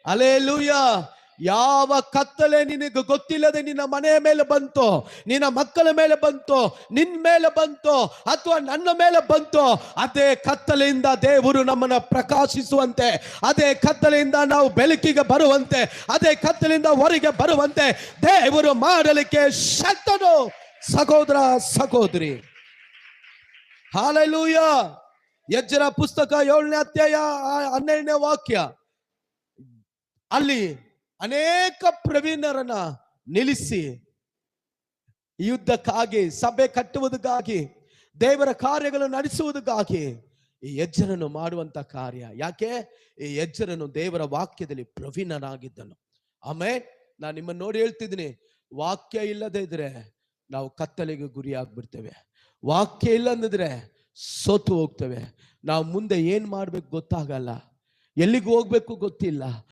Hallelujah. ಯಾವ ಕತ್ತಲೆ ನಿನಗೆ ಗೊತ್ತಿಲ್ಲದೆ ನಿನ್ನ ಮನೆಯ ಮೇಲೆ ಬಂತು, ನಿನ್ನ ಮಕ್ಕಳ ಮೇಲೆ ಬಂತು, ನಿನ್ನ ಮೇಲೆ ಬಂತು, ಅಥವಾ ನನ್ನ ಮೇಲೆ ಬಂತು, ಅದೇ ಕತ್ತಲೆಯಿಂದ ದೇವರು ನಮ್ಮನ್ನು ಪ್ರಕಾಶಿಸುವಂತೆ, ಅದೇ ಕತ್ತಲೆಯಿಂದ ನಾವು ಬೆಳಕಿಗೆ ಬರುವಂತೆ, ಅದೇ ಕತ್ತಲೆಯಿಂದ ಹೊರಗೆ ಬರುವಂತೆ ದೇವರು ಮಾಡಲಿಕ್ಕೆ ಶಕ್ತನು ಸಹೋದರ ಸಹೋದರಿ. ಹಲ್ಲೆಲೂಯ. ಎಜ್ರ ಪುಸ್ತಕ 7ನೇ ಅಧ್ಯಾಯ 12ನೇ ವಾಕ್ಯ, ಅಲ್ಲಿ ಅನೇಕ ಪ್ರವೀಣರನ್ನ ನಿಲ್ಲಿಸಿ ಯುದ್ಧಕ್ಕಾಗಿ, ಸಭೆ ಕಟ್ಟುವುದಕ್ಕಾಗಿ, ದೇವರ ಕಾರ್ಯಗಳನ್ನು ನಡೆಸುವುದಕ್ಕಾಗಿ ಈ ಎಜ್ರನು ಮಾಡುವಂತ ಕಾರ್ಯ. ಯಾಕೆ? ಈ ಎಜ್ರನು ದೇವರ ವಾಕ್ಯದಲ್ಲಿ ಪ್ರವೀಣನಾಗಿದ್ದನು. ಆಮೇಲೆ ನಾನು ನಿಮ್ಮನ್ನು ನೋಡಿ ಹೇಳ್ತಿದ್ದೀನಿ, ವಾಕ್ಯ ಇಲ್ಲದೆ ಇದ್ರೆ ನಾವು ಕತ್ತಲೆಗೆ ಗುರಿ ಆಗ್ಬಿಡ್ತೇವೆ. ವಾಕ್ಯ ಇಲ್ಲ ಅಂದಿದ್ರೆ ಸೋತು ಹೋಗ್ತೇವೆ. ನಾವು ಮುಂದೆ ಏನ್ ಮಾಡ್ಬೇಕು ಗೊತ್ತಾಗಲ್ಲ, ಎಲ್ಲಿಗೆ ಹೋಗ್ಬೇಕು ಗೊತ್ತಿಲ್ಲ.